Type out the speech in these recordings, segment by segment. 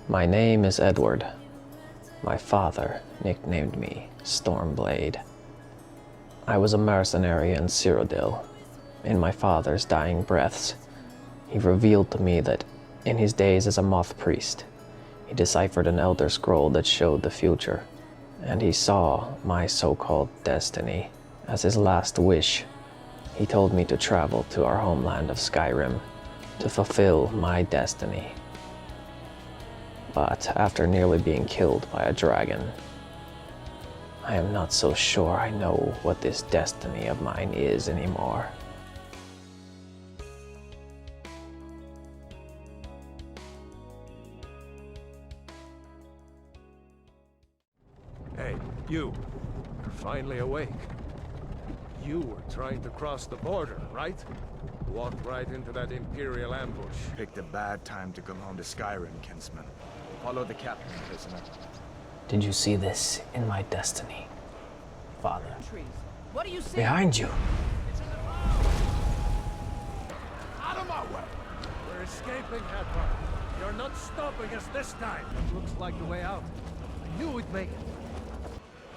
My name is Eduard. My father nicknamed me Stormblade. I was a mercenary in Cyrodiil. In my father's dying breaths, he revealed to me that in his days as a moth priest, he deciphered an elder scroll that showed the future, and he saw my so-called destiny as his last wish. He told me to travel to our homeland of Skyrim to fulfill my destiny. But after nearly being killed by a dragon, I am not so sure I know what this destiny of mine is anymore. Hey, you. You're finally awake. You were trying to cross the border, right? Walked right into that Imperial ambush. Picked a bad time to come home to Skyrim, kinsman. Follow the captain, prisoner. Did you see this in my destiny, Father? What do you see? Behind you! Out of my way! We're escaping, Hedvar. You're not stopping us this time. That looks like the way out. I knew we'd make it.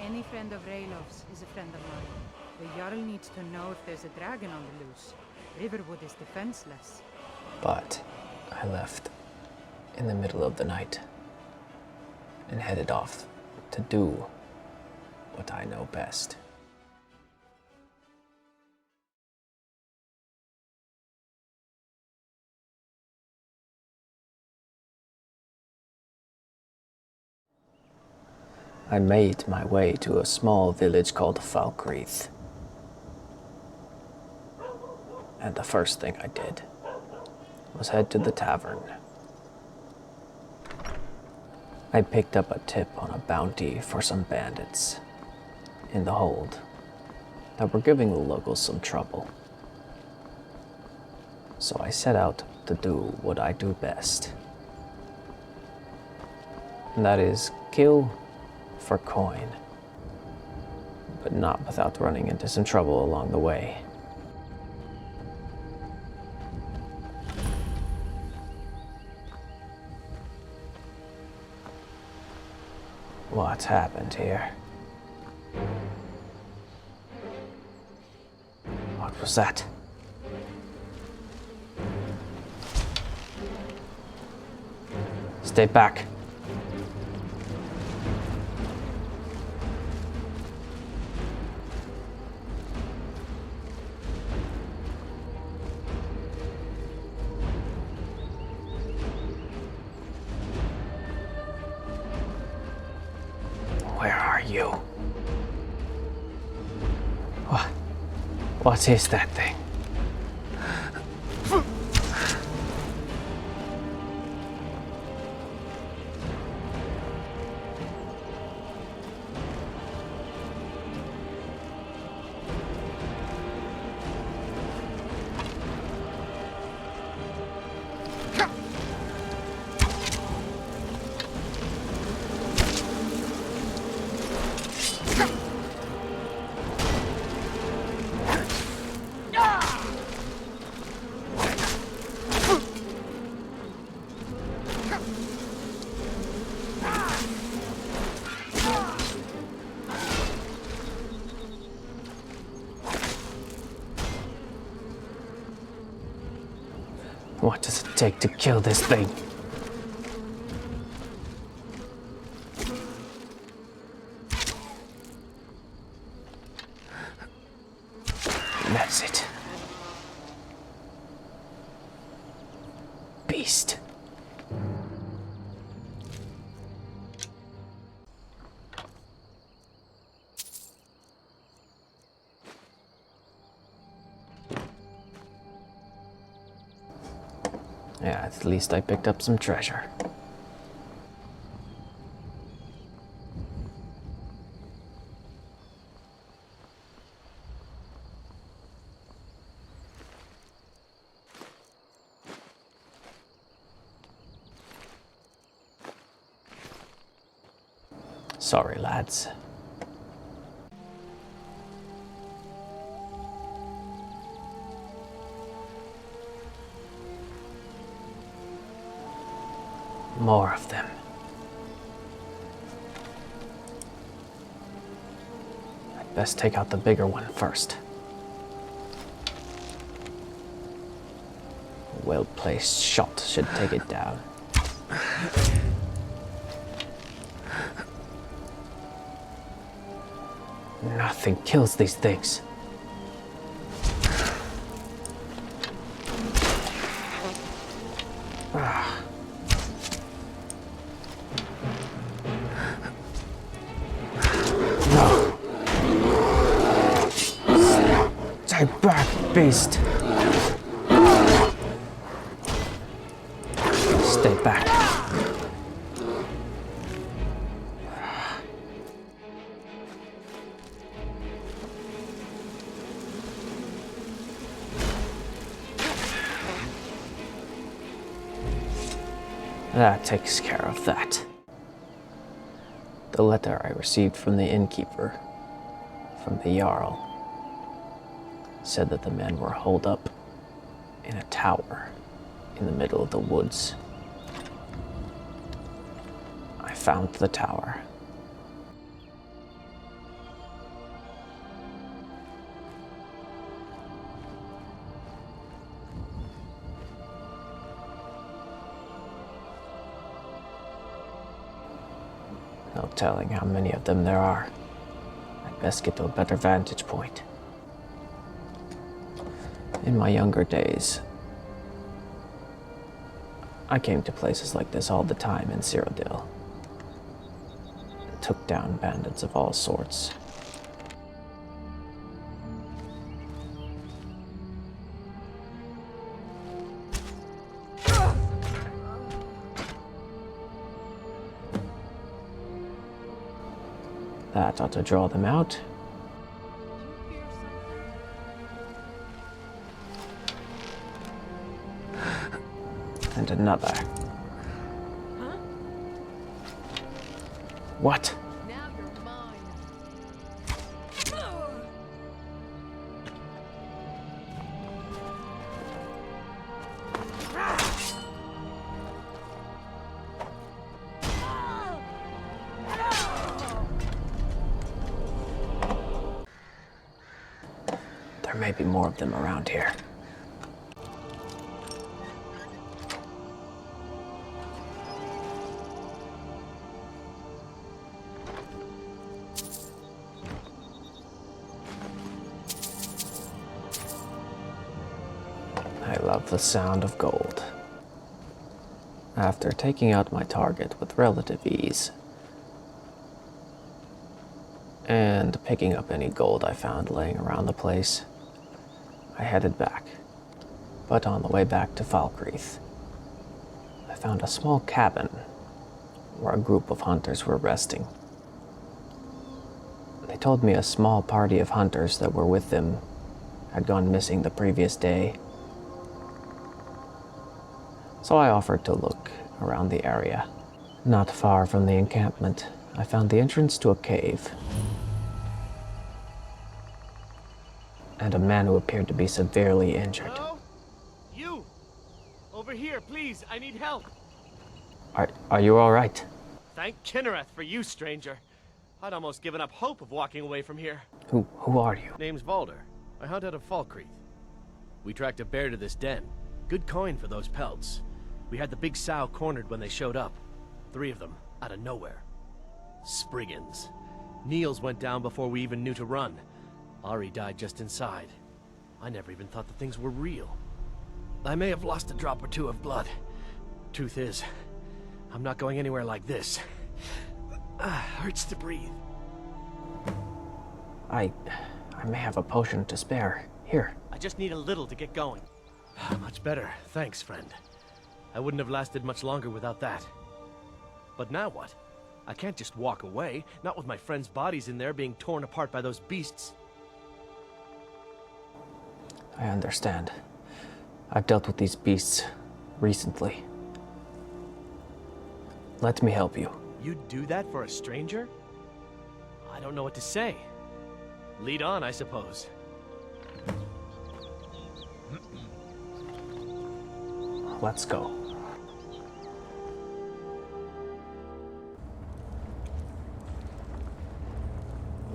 Any friend of Raylov's is a friend of mine. The Jarl needs to know if there's a dragon on the loose. Riverwood is defenseless. But I left in the middle of the night and headed off to do what I know best. I made my way to a small village called Falkreath. And the first thing I did was head to the tavern. I picked up a tip on a bounty for some bandits in the hold that were giving the locals some trouble. So I set out to do what I do best. And that is kill for coin, but not without running into some trouble along the way. What's happened here? What was that? Stay back. Where are you? What is that thing? What does it take to kill this thing? That's it. Beast. Yeah, at least I picked up some treasure. Sorry, lads. More of them. I'd best take out the bigger one first. A well-placed shot should take it down. Nothing kills these things. No. Stay back, beast. Stay back. That takes care of that. The letter I received from the innkeeper, from the Jarl, said that the men were holed up in a tower in the middle of the woods. I found the tower. No telling how many of them there are. I'd best get to a better vantage point. In my younger days, I came to places like this all the time in Cyrodiil. Took down bandits of all sorts. That ought to draw them out. And another. Huh? What? Now you're mine. There may be more of them around here. I love the sound of gold. After taking out my target with relative ease, and picking up any gold I found laying around the place, I headed back. But on the way back to Falkreath, I found a small cabin where a group of hunters were resting. They told me a small party of hunters that were with them had gone missing the previous day. So I offered to look around the area. Not far from the encampment, I found the entrance to a cave. And a man who appeared to be severely injured. Hello? You! Over here, please, I need help. Are you all right? Thank Kinnereth for you, stranger. I'd almost given up hope of walking away from here. Who are you? Name's Valder. I hunt out of Falkreath. We tracked a bear to this den. Good coin for those pelts. We had the big sow cornered when they showed up. 3 of them, out of nowhere. Spriggans. Niels went down before we even knew to run. Ari died just inside. I never even thought the things were real. I may have lost a drop or 2 of blood. Truth is, I'm not going anywhere like this. Hurts to breathe. I may have a potion to spare. Here. I just need a little to get going. Much better, thanks, friend. I wouldn't have lasted much longer without that. But now what? I can't just walk away, not with my friends' bodies in there being torn apart by those beasts. I understand. I've dealt with these beasts recently. Let me help you. You'd do that for a stranger? I don't know what to say. Lead on, I suppose. Let's go.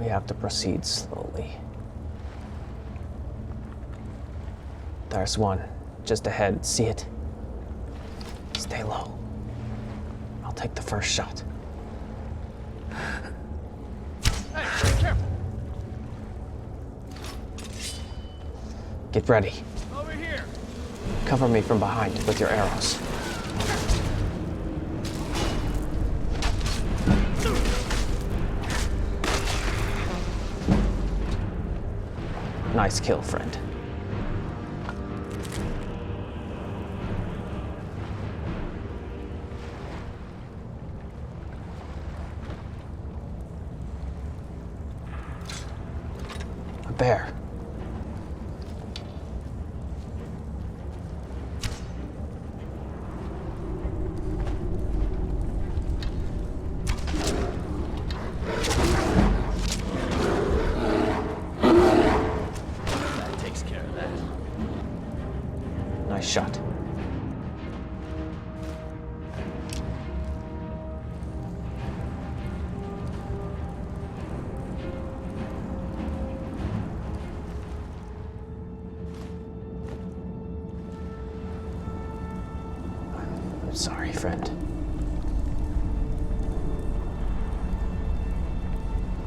We have to proceed slowly. There's one, just ahead. See it? Stay low. I'll take the first shot. Hey, be careful! Get ready. Over here! Cover me from behind with your arrows. Nice kill, friend. A bear. That takes care of that. Nice shot. I'm sorry, friend.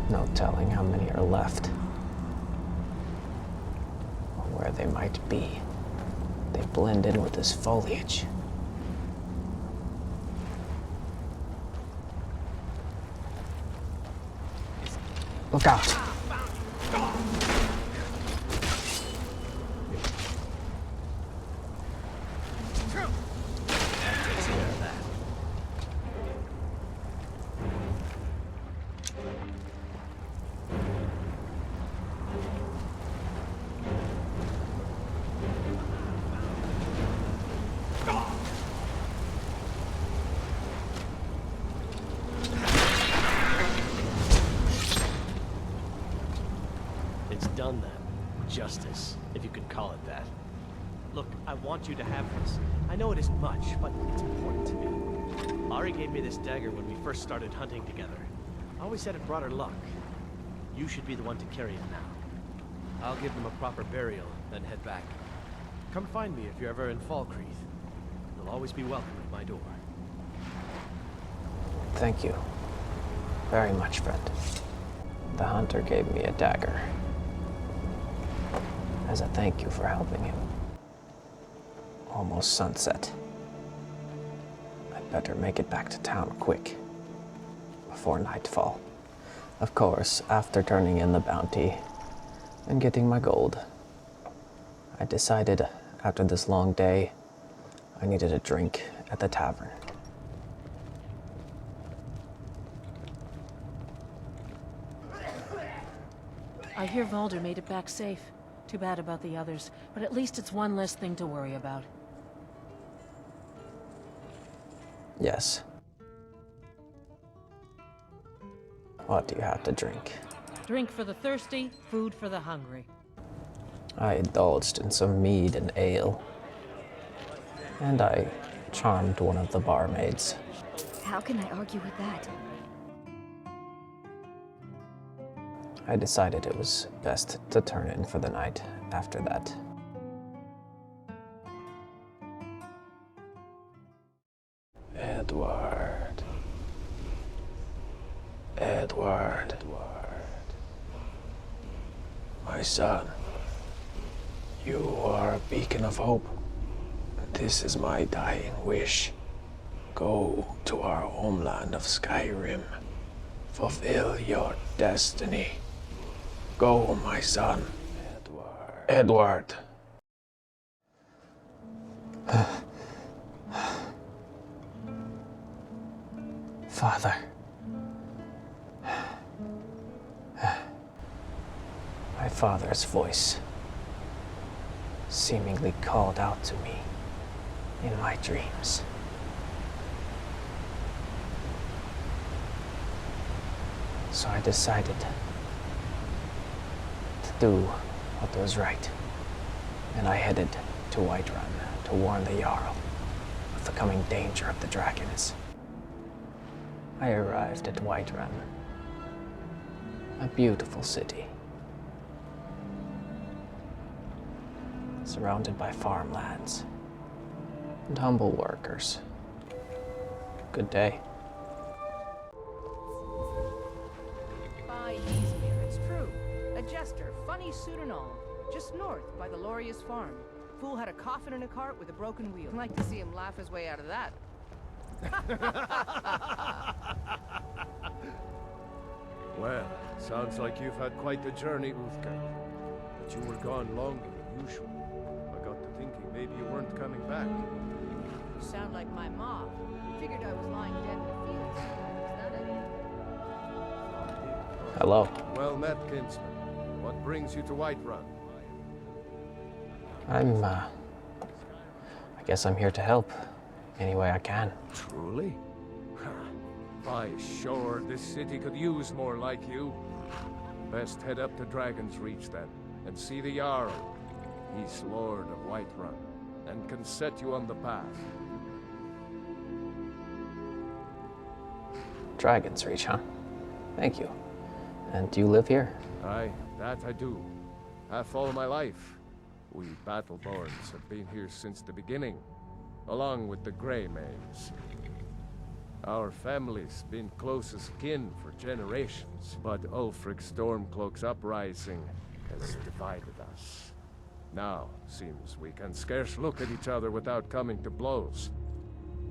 No telling how many are left. Or where they might be. They blend in with this foliage. Look out! It's done then. Justice, if you could call it that. Look, I want you to have this. I know it isn't much, but it's important to me. Ari gave me this dagger when we first started hunting together. I always said it brought her luck. You should be the one to carry it now. I'll give them a proper burial, then head back. Come find me if you're ever in Falkreath. You'll always be welcome at my door. Thank you very much, friend. The hunter gave me a dagger as a thank you for helping him. Almost sunset. I'd better make it back to town quick, before nightfall. Of course, after turning in the bounty and getting my gold, I decided after this long day, I needed a drink at the tavern. I hear Valder made it back safe. Too bad about the others, but at least it's one less thing to worry about. Yes. What do you have to drink? Drink for the thirsty, food for the hungry. I indulged in some mead and ale, and I charmed one of the barmaids. How can I argue with that? I decided it was best to turn in for the night after that. Eduard. Eduard. My son, you are a beacon of hope. This is my dying wish. Go to our homeland of Skyrim. Fulfill your destiny. Go, my son. Eduard. Father. My father's voice seemingly called out to me in my dreams. So I decided to do what was right, and I headed to Whiterun to warn the Jarl of the coming danger of the dragons. I arrived at Whiterun A beautiful city. Surrounded by farmlands and humble workers. Good day. By Easmere, it's true. A jester, funny suit and all. Just north by the Lorius farm. Fool had a coffin in a cart with a broken wheel. I'd like to see him laugh his way out of that. Well, sounds like you've had quite the journey, Uthgar. But you were gone longer than usual. I got to thinking maybe you weren't coming back. You sound like my mom. Figured I was lying dead in the fields. Is that it? Hello. Well met, kinsman. What brings you to Whiterun? I guess I'm here to help any way I can. Truly? By sure, this city could use more like you. Best head up to Dragon's Reach then, and see the Jarl. He's Lord of Whiterun, and can set you on the path. Dragon's Reach, huh? Thank you. And do you live here? Aye, that I do. Half all my life. We Battleborns have been here since the beginning, along with the Grey Maids. Our family's been close as kin for generations, but Ulfric Stormcloak's uprising has divided us. Now, seems we can scarce look at each other without coming to blows.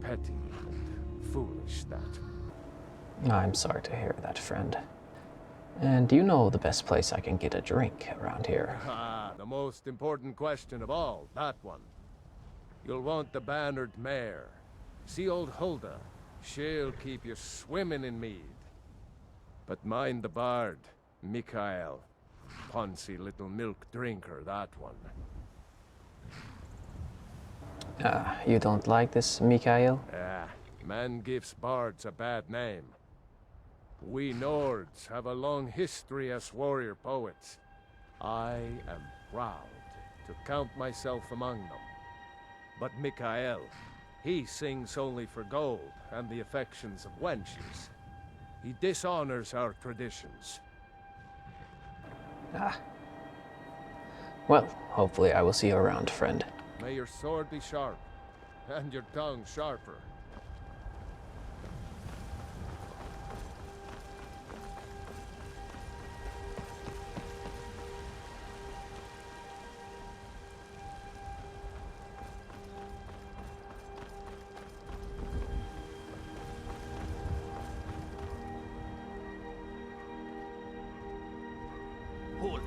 Petty and foolish, that. I'm sorry to hear that, friend. And do you know the best place I can get a drink around here? Ah, the most important question of all, that one. You'll want the bannered mare. See old Hulda? She'll keep you swimming in mead. But mind the bard, Mikael. Poncy little milk drinker, that one. You don't like this, Mikael? Man gives bards a bad name. We Nords have a long history as warrior poets. I am proud to count myself among them. But Mikael, he sings only for gold and the affections of wenches. He dishonors our traditions. Well, hopefully I will see you around, friend. May your sword be sharp, and your tongue sharper. Halt.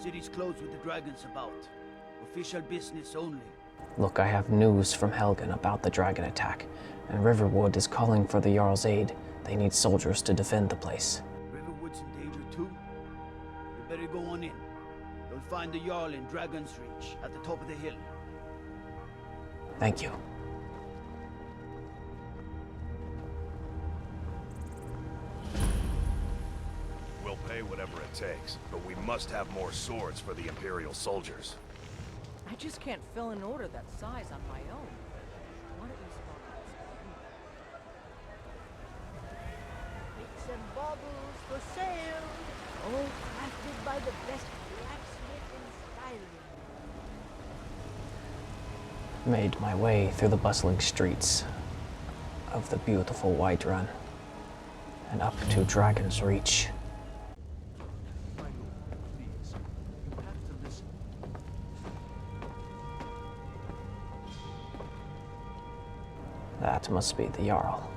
City's closed with the dragons about. Official business only. Look, I have news from Helgen about the dragon attack, and Riverwood is calling for the Jarl's aid. They need soldiers to defend the place. Riverwood's in danger too? We better go on in. You'll find the Jarl in Dragon's Reach, at the top of the hill. Thank you. We'll pay whatever it takes, but we must have more swords for the Imperial soldiers. I just can't fill an order that size on my own. What at least Bits and baubles for sale, all crafted by the best blacksmith in Skyrim. Made my way through the bustling streets of the beautiful Whiterun and up to Dragon's Reach. That must be the Jarl.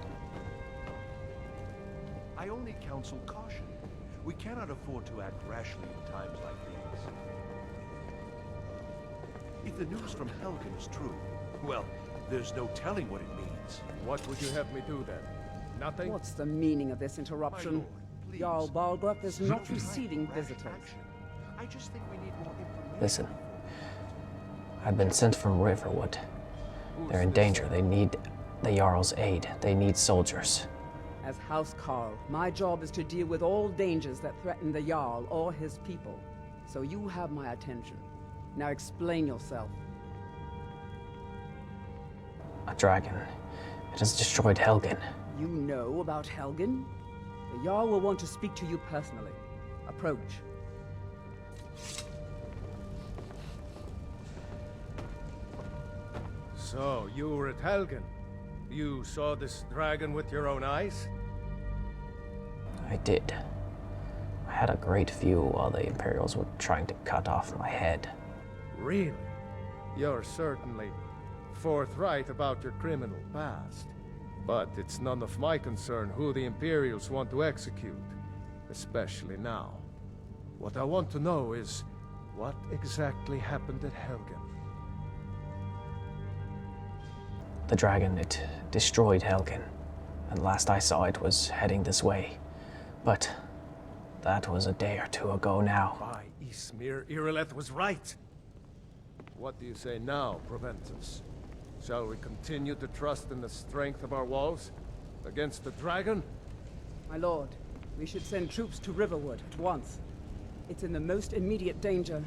I only counsel caution. We cannot afford to act rashly in times like these. If the news from Helgen is true, well, there's no telling what it means. What would you have me do then? Nothing? What's the meaning of this interruption? Lord, please. Jarl Balgruuf is not receiving visitors. I just think we need more information. Listen, I've been sent from Riverwood. They're in danger. They need the Jarl's aid. They need soldiers. As House Carl, my job is to deal with all dangers that threaten the Jarl or his people. So you have my attention. Now explain yourself. A dragon. It has destroyed Helgen. You know about Helgen? The Jarl will want to speak to you personally. Approach. So, you were at Helgen. You saw this dragon with your own eyes? I did. I had a great view while the Imperials were trying to cut off my head. Really? You're certainly forthright about your criminal past. But it's none of my concern who the Imperials want to execute, especially now. What I want to know is, what exactly happened at Helgen? The dragon, it destroyed Helgen, and last I saw it was heading this way. But that was a day or two ago now. By Ysmir, Irileth was right! What do you say now, Proventus? Shall we continue to trust in the strength of our walls? Against the dragon? My lord, we should send troops to Riverwood at once. It's in the most immediate danger.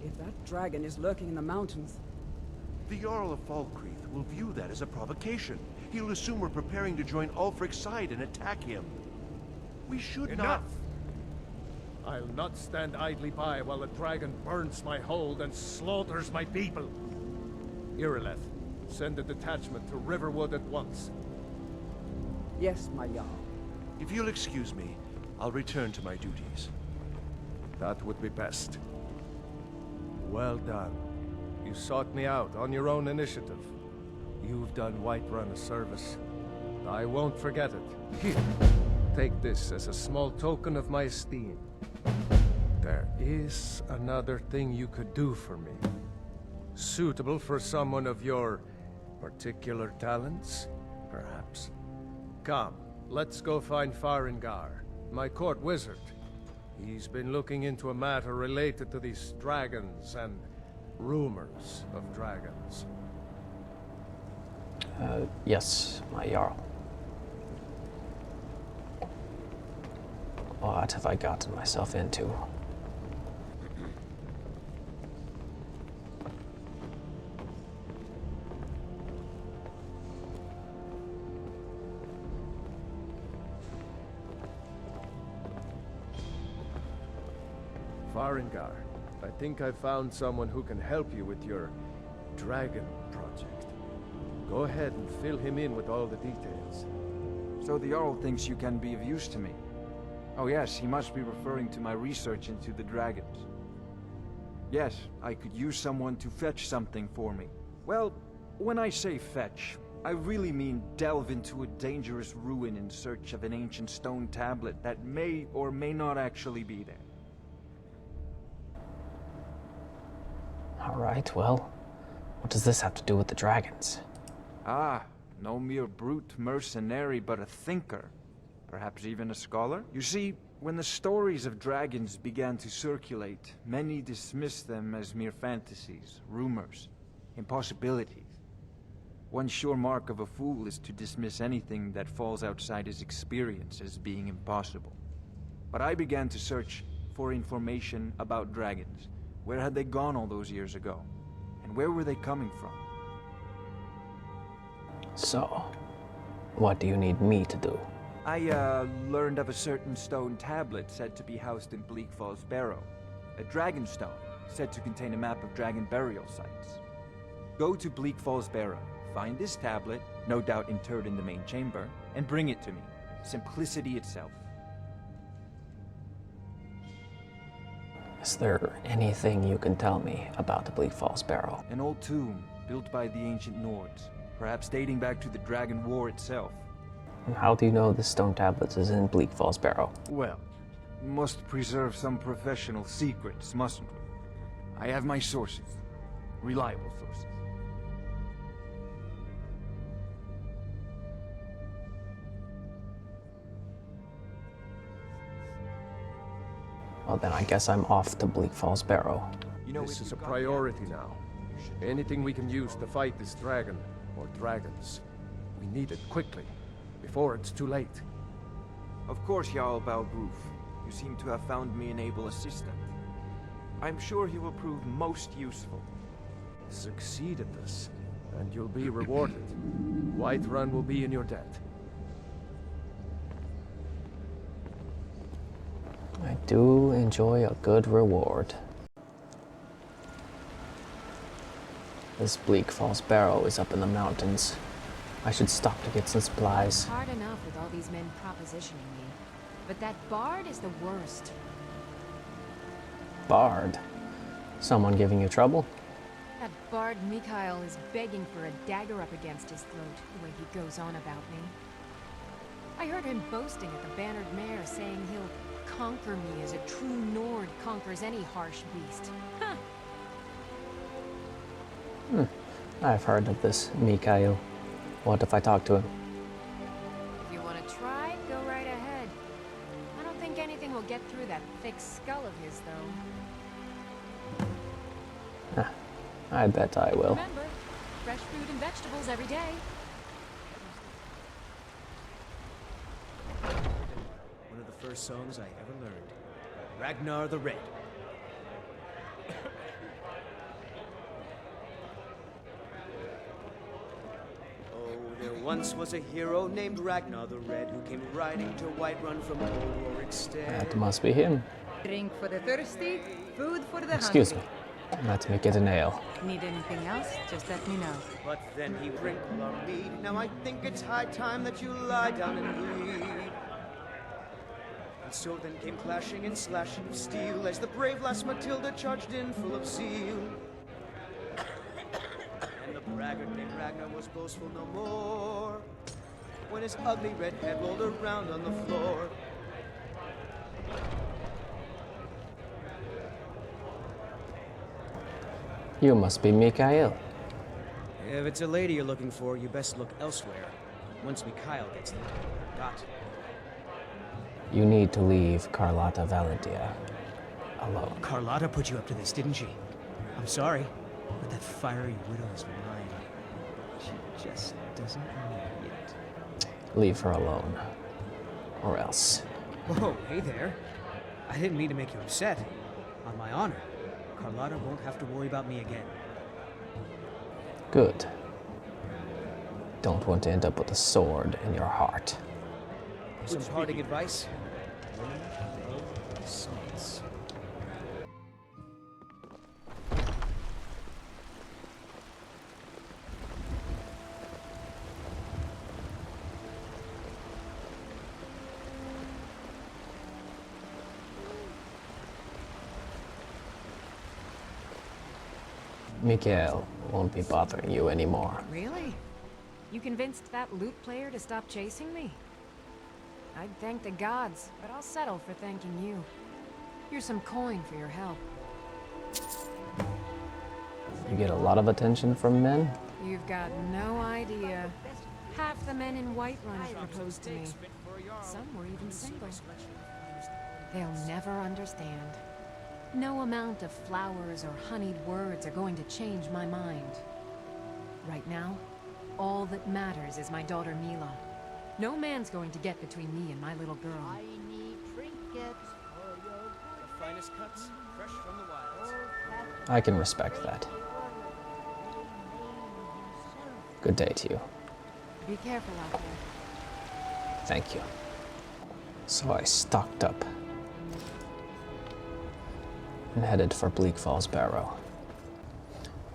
If that dragon is lurking in the mountains... The Jarl of Falkreath will view that as a provocation. He'll assume we're preparing to join Ulfric's side and attack him. We should Enough! I'll not stand idly by while the dragon burns my hold and slaughters my people. Irileth, send a detachment to Riverwood at once. Yes, my Jarl. If you'll excuse me, I'll return to my duties. That would be best. Well done. You sought me out on your own initiative. You've done Whiterun a service. I won't forget it. Here, take this as a small token of my esteem. There is another thing you could do for me. Suitable for someone of your particular talents, perhaps. Come, let's go find Farengar, my court wizard. He's been looking into a matter related to these dragons and rumors of dragons. Yes, my Jarl. What have I gotten myself into? Farengar, I think I found someone who can help you with your dragon project. Go ahead and fill him in with all the details. So the Jarl thinks you can be of use to me. Oh yes, he must be referring to my research into the dragons. Yes, I could use someone to fetch something for me. Well, when I say fetch, I really mean delve into a dangerous ruin in search of an ancient stone tablet that may or may not actually be there. Alright, well, what does this have to do with the dragons? Ah, no mere brute mercenary, but a thinker. Perhaps even a scholar? You see, when the stories of dragons began to circulate, many dismissed them as mere fantasies, rumors, impossibilities. One sure mark of a fool is to dismiss anything that falls outside his experience as being impossible. But I began to search for information about dragons. Where had they gone all those years ago? And where were they coming from? So, what do you need me to do? I, learned of a certain stone tablet said to be housed in Bleak Falls Barrow. A dragon stone, said to contain a map of dragon burial sites. Go to Bleak Falls Barrow, find this tablet, no doubt interred in the main chamber, and bring it to me. Simplicity itself. Is there anything you can tell me about the Bleak Falls Barrow? An old tomb, built by the ancient Nords, perhaps dating back to the Dragon War itself. And how do you know the stone tablets is in Bleak Falls Barrow? Well, must preserve some professional secrets, mustn't we? I have my sources. Reliable sources. Well, then I guess I'm off to Bleak Falls Barrow. You know, this is a priority now. Anything we can use to fight this dragon, or dragons, we need it quickly, before it's too late. Of course, Jarl Balgruf. You seem to have found me an able assistant. I'm sure he will prove most useful. Succeed at this, and you'll be rewarded. Whiterun will be in your debt. I do enjoy a good reward. This Bleak Falls Barrow is up in the mountains. I should stop to get some supplies. Hard enough with all these men propositioning me. But that bard is the worst. Bard? Someone giving you trouble? That bard Mikhail is begging for a dagger up against his throat, the way he goes on about me. I heard him boasting at the Bannered Mare, saying he'll conquer me as a true Nord conquers any harsh beast. Huh. I've heard of this Mikhail. What if I talk to him? If you want to try, go right ahead. I don't think anything will get through that thick skull of his, though. I bet I will. Remember, fresh fruit and vegetables every day. One of the first songs I ever learned. Ragnar the Red. There once was a hero named Ragnar the Red who came riding to Whiterun from old Rorikstead. That must be him. Drink for the thirsty, food for the Excuse me. hungry. Let me get an ale. Need anything else? Just let me know. But then he drank all our mead. Now I think it's high time that you lie down and bleed. And so then came clashing and slashing of steel as the brave lass Matilda charged in full of zeal. And the braggart named Ragnar was boastful no more when his ugly red head rolled around on the floor. You must be Mikhail. If it's a lady you're looking for, you best look elsewhere. Once Mikhail gets there, got. You need to leave Carlotta Valadia alone. Carlotta put you up to this, didn't she? I'm sorry, but that fiery widow is mine. She just doesn't know it yet. Leave her alone. Or else. Whoa, hey there. I didn't mean to make you upset. On my honor, Carlotta won't have to worry about me again. Good. Don't want to end up with a sword in your heart. Some parting advice? Women love swords. Mikhail won't be bothering you anymore. Really? You convinced that lute player to stop chasing me? I'd thank the gods, but I'll settle for thanking you. Here's some coin for your help. You get a lot of attention from men? You've got no idea. Half the men in Whiterun proposed to me. Some were even single. They'll never understand. No amount of flowers or honeyed words are going to change my mind. Right now, all that matters is my daughter Mila. No man's going to get between me and my little girl. I need trinkets for your The finest cuts, fresh from the wilds. I can respect that. Good day to you. Be careful out there. Thank you. So I stocked up and headed for Bleak Falls Barrow.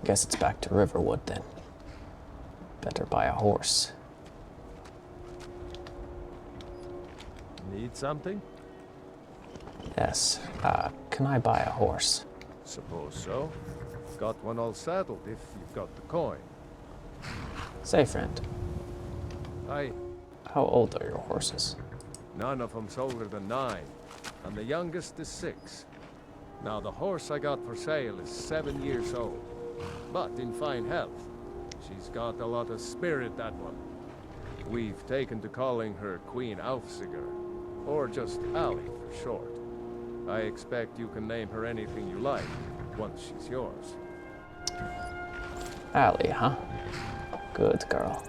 Guess it's back to Riverwood then. Better buy a horse. Need something? Yes. Can I buy a horse? Suppose so. Got one all saddled if you've got the coin. Say, friend. Aye. How old are your horses? None of them's older than 9, and the youngest is 6. Now the horse I got for sale is 7 years old, but in fine health. She's got a lot of spirit, that one. We've taken to calling her Queen Aufsiger, or just Ali for short. I expect you can name her anything you like, once she's yours. Ali, huh? Good girl.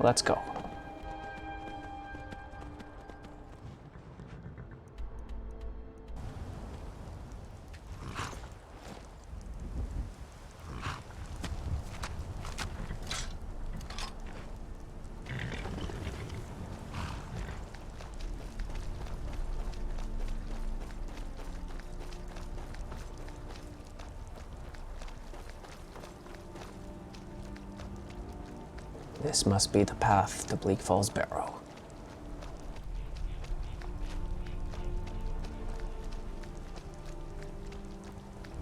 Let's go. This must be the path to Bleak Falls Barrow.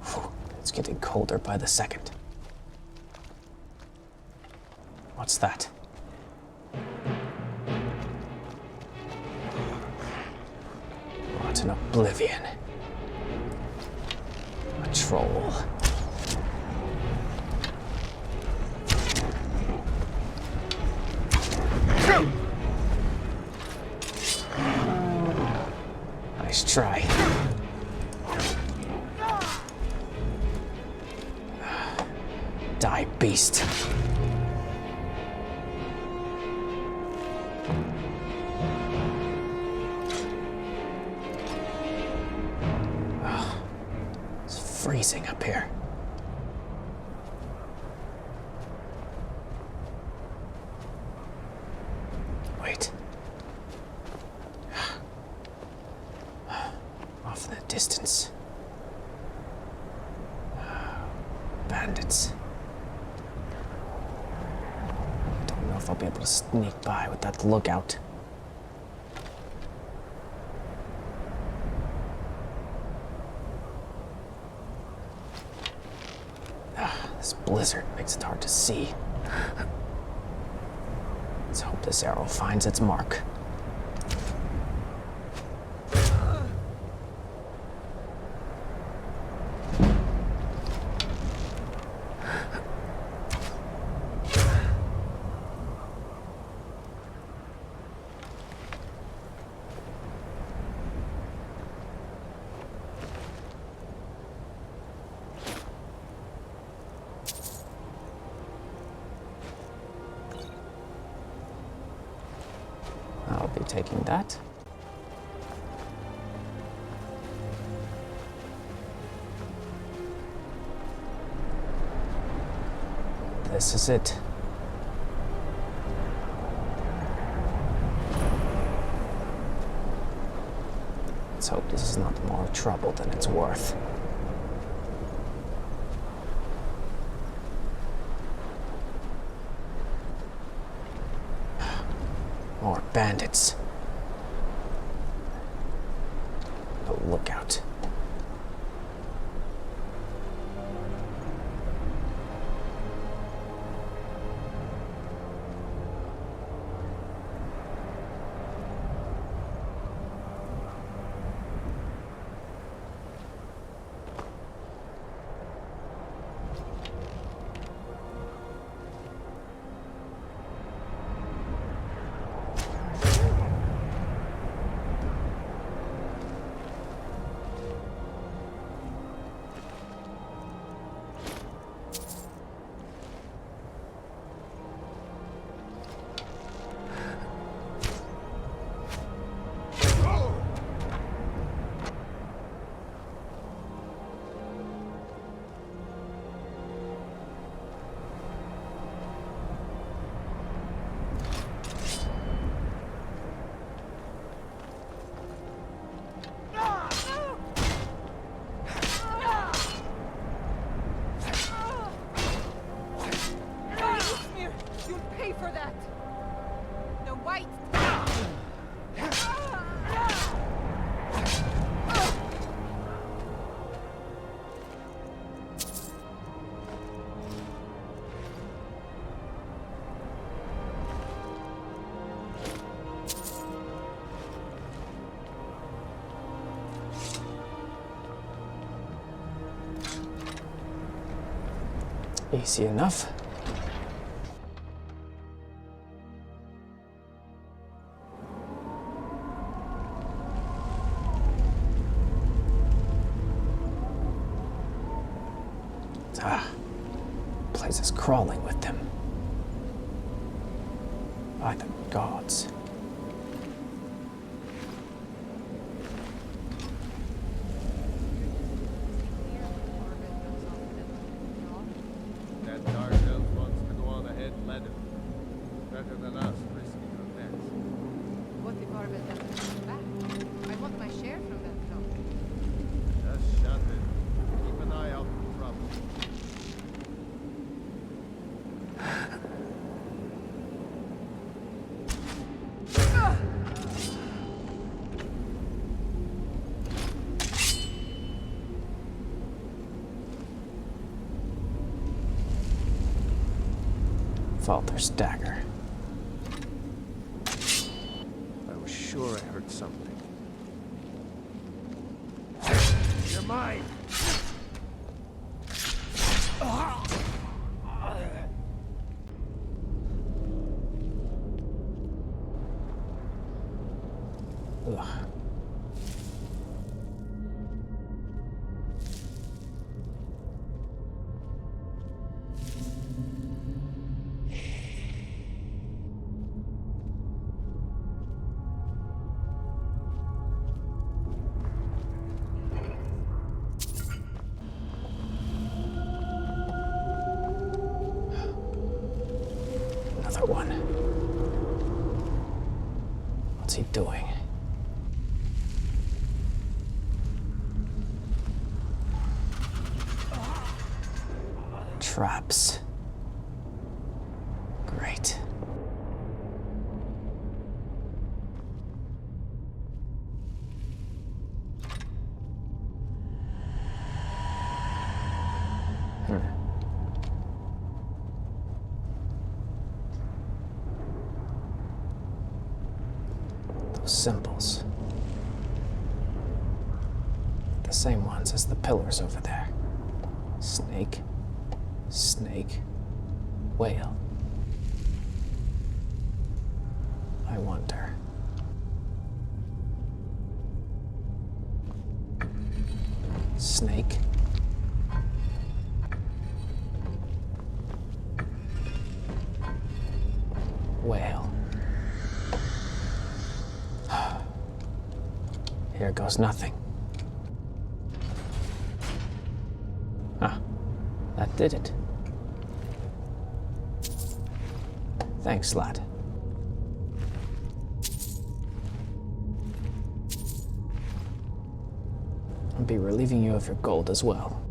Whew, it's getting colder by the second. What's that? What an oblivion. A troll. Nice try. Die, beast. It's freezing up here. Wait. Off in the distance. Bandits. Don't know if I'll be able to sneak by with that lookout. This blizzard makes it hard to see. Let's hope this arrow finds its mark. I'll be taking that. This is it. Let's hope this is not more trouble than it's worth. More bandits. No lookout. Easy enough. Place is crawling with them. By the gods. That dark elf wants to go on ahead and let him. Better than us risking our necks. What if Arvid doesn't come back? I want my share from that job. Just shut it. Keep an eye out for trouble. Falter's dagger. I was sure I heard something. You're mine! Ugh. Another one. What's he doing? Traps. Great. Those symbols. The same ones as the pillars over there. Snake. Snake. Whale. I wonder. Snake. Whale. Here goes nothing. Ah, that did it. Thanks, lad. I'll be relieving you of your gold as well.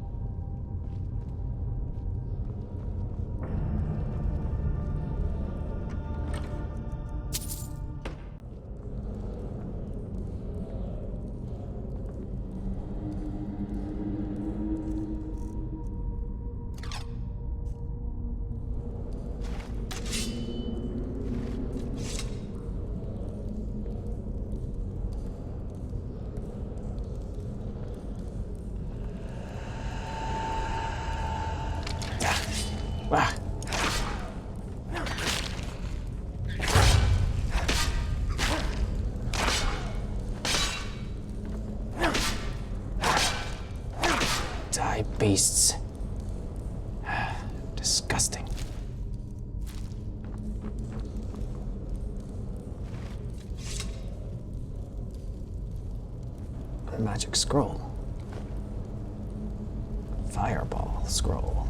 Ah. Die, beasts. Disgusting. A magic scroll. Fireball scroll.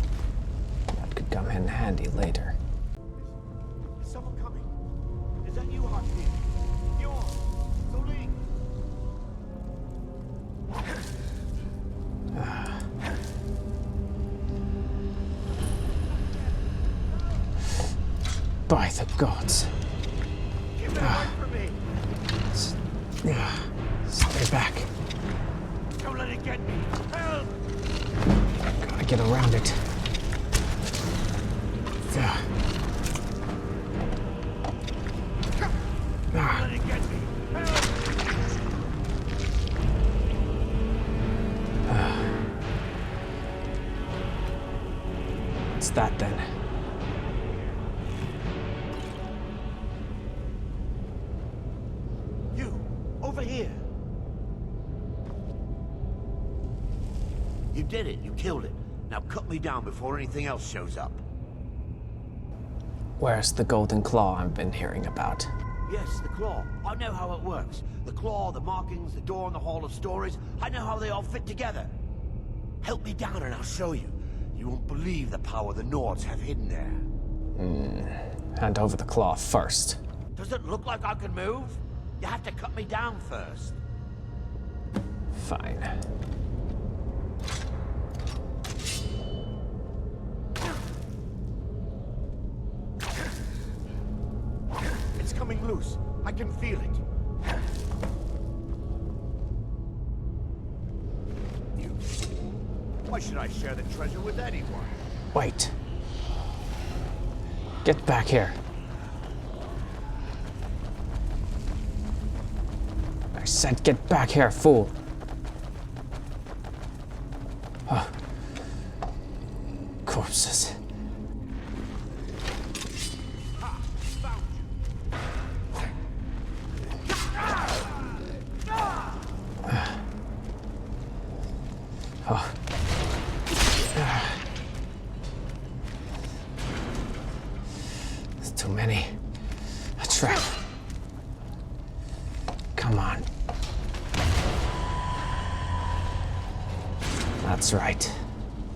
Could come in handy later. Is someone coming? Is that you, Hartfield? You're Bleak. By the gods. Give that away from me. Stay back. Don't let it get me. Help! Gotta get around it. Let it get me. Help! What's that then? You, over here. You did it. You killed it. Now cut me down before anything else shows up. Where's the golden claw I've been hearing about? Yes, the claw. I know how it works. The claw, the markings, the door in the Hall of Stories. I know how they all fit together. Help me down and I'll show you. You won't believe the power the Nords have hidden there. Hand over the claw first. Does it look like I can move? You have to cut me down first. Fine. It's coming loose. I can feel it. You fool. Why should I share the treasure with anyone? Wait. Get back here. I said get back here, fool. Oh. Corpses. Oh. There's too many. A trap. Come on. That's right,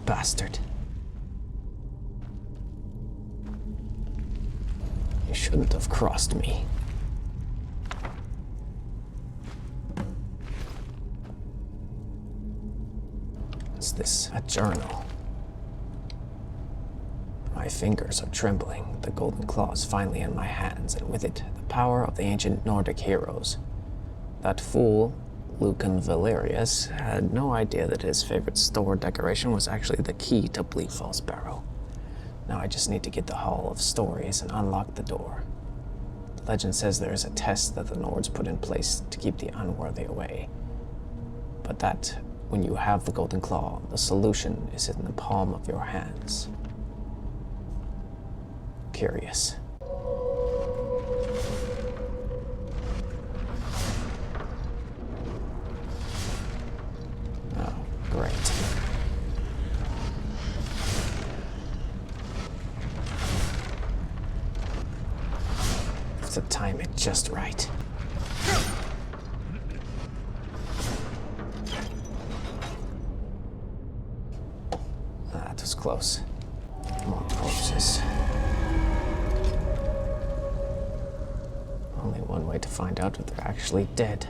bastard. You shouldn't have crossed me. Is this a journal? My fingers are trembling. The golden claw is finally in my hands, and with it, the power of the ancient Nordic heroes. That fool, Lucan Valerius, had no idea that his favorite store decoration was actually the key to Bleak Falls Barrow. Now I just need to get the Hall of Stories and unlock the door. The legend says there is a test that the Nords put in place to keep the unworthy away. But that, when you have the Golden Claw, the solution is in the palm of your hands. Curious. Oh, great. To time it just right. That was close. More corpses. Only one way to find out if they're actually dead.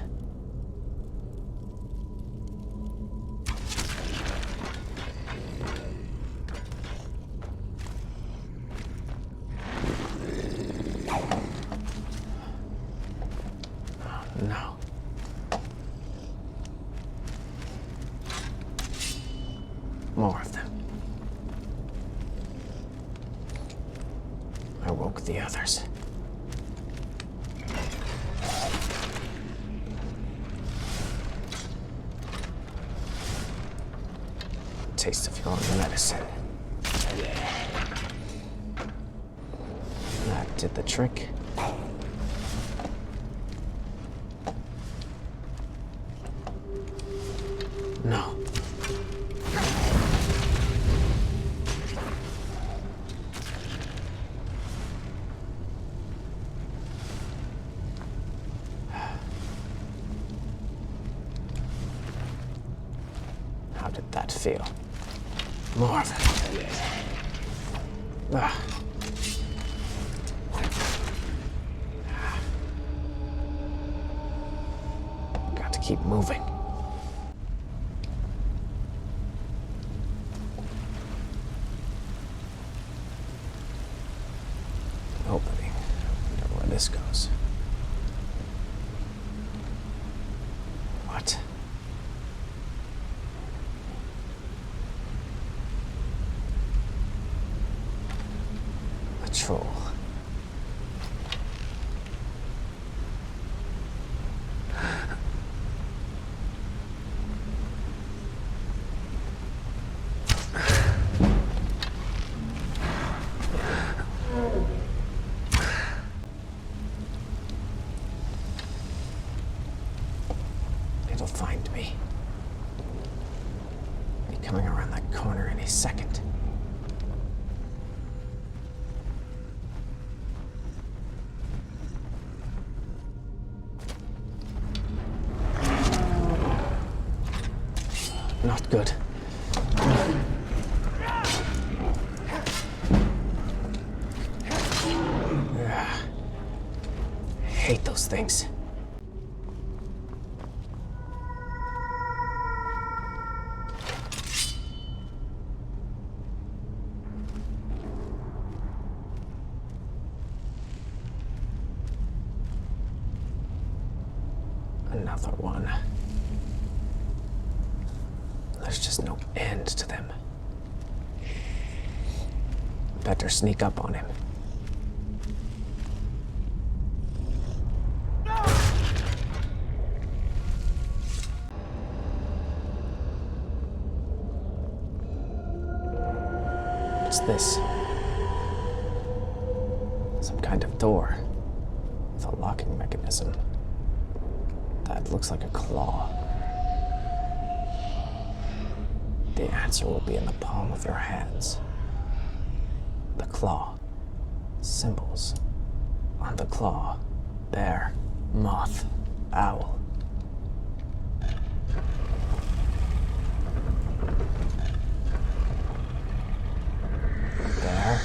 No. More of them. I woke the others. Taste of your own medicine. That did the trick. No. How did that feel? More of it. Ah. Got to keep moving. Opening. I wonder where this goes. What? A troll. It'll find me. Be coming around that corner any second. Not good. Hate those things. Another one. There's just no end to them. Better sneak up on him. What's this? Some kind of door with a locking mechanism. That looks like a claw. The answer will be in the palm of your hands. The claw. Symbols. On the claw. Bear. Moth. Owl. Bear.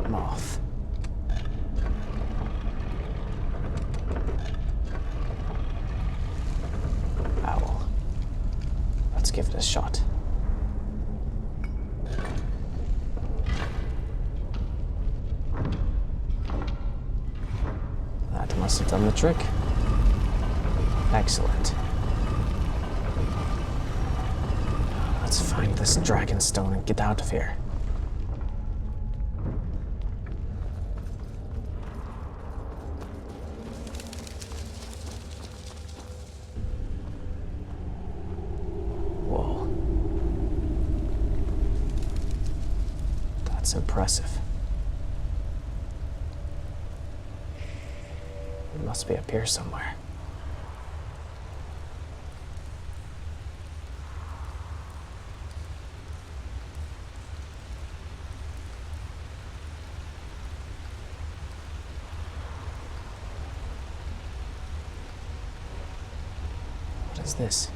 Moth. Owl. Let's give it a shot. That must have done the trick. Excellent. Let's find this dragon stone and get out of here. Whoa. That's impressive. It must be up here somewhere. What is this?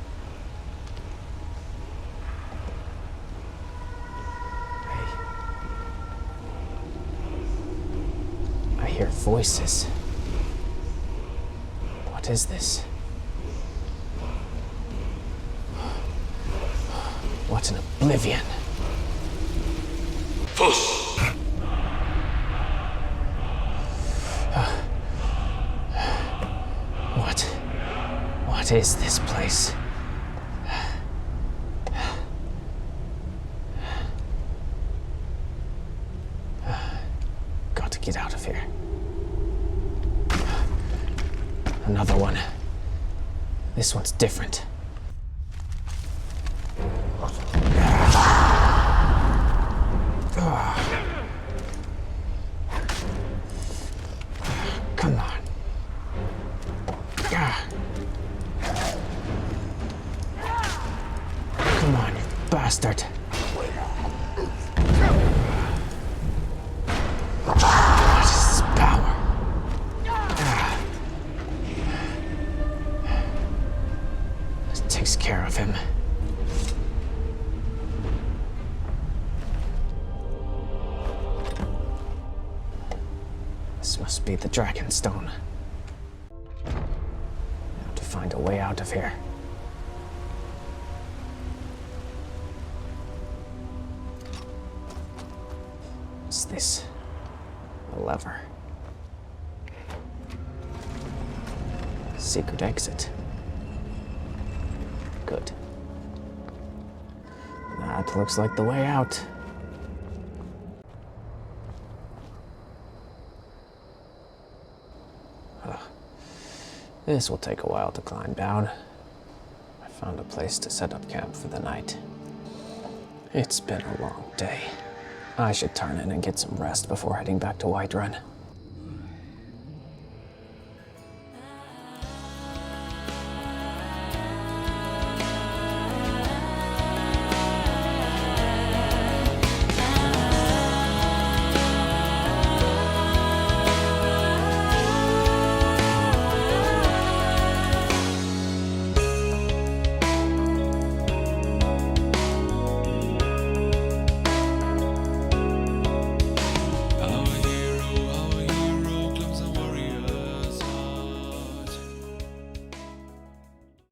I hear voices. What is this? What an oblivion. What is this place? Got to get out of here. Another one. This one's different. Come on. Come on, you bastard. What is this power? This takes care of him. This must be the Dragon Stone. I have to find a way out of here. What's this? A lever. Secret exit. Good. That looks like the way out. This will take a while to climb down. I found a place to set up camp for the night. It's been a long day. I should turn in and get some rest before heading back to Whiterun.